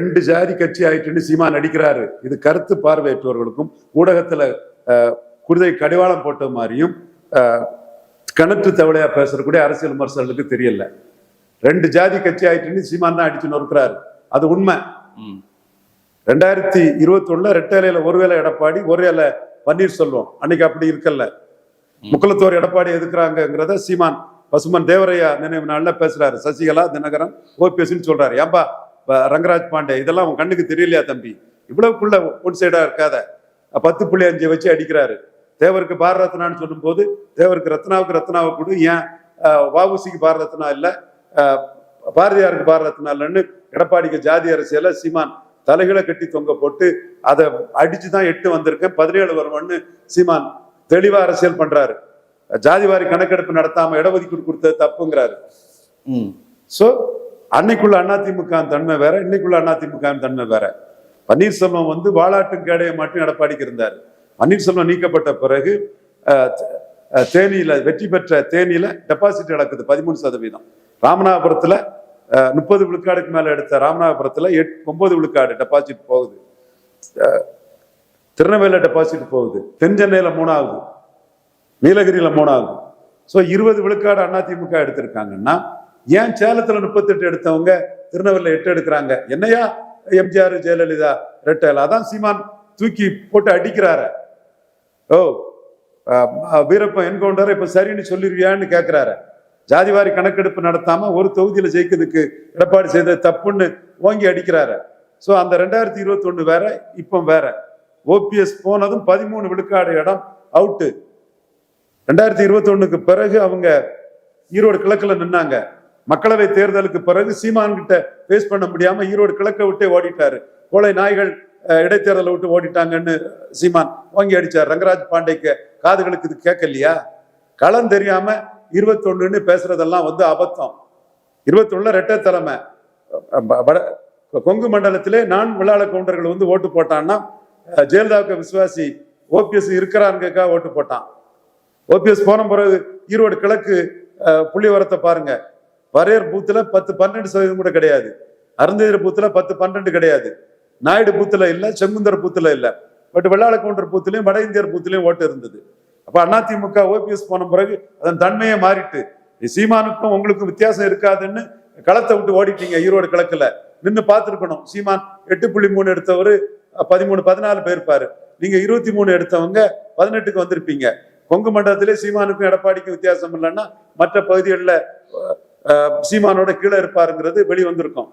ரெண்டு ஜாதி கட்சி ஆயிட்டுன்னு சீமான் நடிக்கிறாரு. இது கருத்து பார்வையற்றவர்களுக்கும் ஊடகத்துல குருதை கடிவாளம் போட்ட மாதிரியும் கணக்கு தவளையா பேசக்கூடிய அரசியல் விமர்சகர்களுக்கு தெரியல. ரெண்டு ஜாதி கட்சி ஆயிட்டுன்னு சீமான் தான் அடிச்சு நொறுக்கிறாரு. அது உண்மை. 2021 ரெட்டேலையில ஒருவேளை எடப்பாடி ஒருவேளை பன்னீர்செல்வம் அன்னைக்கு அப்படி இருக்கல. முக்குளத்தோர் எடப்பாடி எதுக்குறாங்கிறத சீமான் பசுமன் தேவரையா நினைவு நாள்ல பேசுறாரு. சசிகலா தினகரன் ஓபிஎஸ் சொல்றாரு. ஏன்பா ரங்கராஜ் பாண்டே இதெல்லாம் உன் கண்ணுக்கு தெரியலையா தம்பி? இவ்வளவுக்குள்ள ஒன் சைடா இருக்காத. 10.5 வச்சு அடிக்கிறாரு. தேவருக்கு பாரத ரத்னான்னு சொல்லும் போது தேவருக்கு ரத்னாவை கொடு, ஏன் வஉசிக்கு பாரத ரத்னா இல்ல, பாரதியாருக்கு பாரத ரத்னா இல்லைன்னு எடப்பாடிக்கு ஜாதி அரசியல சீமான் தலைகளை கட்டி தொங்க போட்டு அதை அடிச்சுதான் 8 வந்திருக்கேன் 17 வருவன்னு சீமான் தெளிவா அரசியல் பண்றாரு. ஜாதிவாரி கணக்கெடுப்பு நடத்தாம இடஒதுக்கீடு கொடுத்தது தப்புங்கிறாரு. சோ அன்னைக்குள்ள அதிமுக தன்மை வேற, இன்னைக்குள்ள அதிமுக தன்மை வேற. பன்னீர்செல்வம் வாலாட்டும் கேடைய மட்டும் எடப்பாடிக்கு இருந்தாரு. பன்னீர்செல்வம் நீக்கப்பட்ட பிறகு தேனியில வெற்றி பெற்ற தேனியில டெபாசிட் நடக்குது 13%. ராமநாதபுரத்துல 30 விழுக்காடுக்கு மேல எடுத்த ராமநாதபுரத்துல 9 விழுக்காடு டெபாசிட் போகுது. திருநெல்வேலியில டெபாசிட் போகுது. தென் சென்னையில 3வது, நீலகிரியில 3வது. ஸோ 20 விழுக்காடு அதிமுக எடுத்திருக்காங்கன்னா ஏன் சேலத்துல 38 எடுத்தவங்க திருநெல்வேலியில 8 எடுக்கிறாங்க? என்னையா எம்ஜிஆர் ஜெயலலிதா ரெட்டேல? அதான் சீமான் தூக்கி போட்டு அடிக்கிறாரு. ஓ வீரப்பன் என்கவுண்டர் இப்ப சரின்னு சொல்லிருவியான்னு கேட்கிறாரு. ஜாதிவாரி கணக்கெடுப்பு நடத்தாம ஒரு தொகுதியில ஜெயிக்கிறதுக்கு எடப்பாடி செய்த தப்புன்னு ஓங்கி அடிக்கிறாரு. ஸோ அந்த 2021 வேற, இப்ப வேற. ஓபிஎஸ் போனதும் 13 விழுக்காடு இடம் அவுட்டு. 2021க்கு பிறகு அவங்க ஈரோடு கிழக்குல நின்னாங்க. மக்களவை தேர்தலுக்கு பிறகு சீமான் கிட்ட பேஸ் பண்ண முடியாம ஈரோடு கிழக்க விட்டே ஓடிட்டாரு. கோளை நாய்கள் இடைத்தேர்தலை விட்டு ஓடிட்டாங்கன்னு சீமான் வாங்கி அடிச்சார். ரங்கராஜ் பாண்டேக்கு காதுகளுக்கு இது கேட்கலையா? களம் தெரியாம 21ன்னு பேசுறதெல்லாம் அபத்தம். 21 ரெட்டை தலைமை. கொங்கு மண்டலத்திலே நான் விழாள கவுண்டர்கள் ஓட்டு போட்டான்னா ஜெயலலிதாவுக்கு விசுவாசி ஓபிஎஸ் இருக்கிறாருங்க ஓட்டு போட்டான். ஓபிஎஸ் போன பிறகு ஈரோடு கிழக்கு புள்ளி வரத்தை பாருங்க. வரையர் பூத்துல 10-12% கூட கிடையாது. அருந்ததியர் பூத்துல 10-12 கிடையாது. நாயுடு பூத்துல இல்ல, செங்குந்தர் பூத்துல இல்ல. பட் வெள்ளாள கவுண்டர் பூத்திலையும் வட இந்தியர் பூத்திலையும் ஓட்டு இருந்தது. அப்ப அதிமுக ஓபிஎஸ் போன பிறகு அதன் தன்மையே மாறிட்டு சீமானுக்கும் உங்களுக்கும் வித்தியாசம் இருக்காதுன்னு களத்தை விட்டு ஓடிட்டீங்க. ஈரோடு கிழக்குல நின்று பார்த்துருக்கணும். சீமான் 8.3 எடுத்தவர் 13-14 போயிருப்பாரு. நீங்க 23 எடுத்தவங்க 18க்கு வந்திருப்பீங்க. கொங்கு மண்டலத்திலே சீமானுக்கும் எடப்பாடிக்கும் வித்தியாசம் இல்லைன்னா மற்ற பகுதிகளில் சீமானோட கீழே இருப்பாருங்கிறது வெளிவந்திருக்கும்.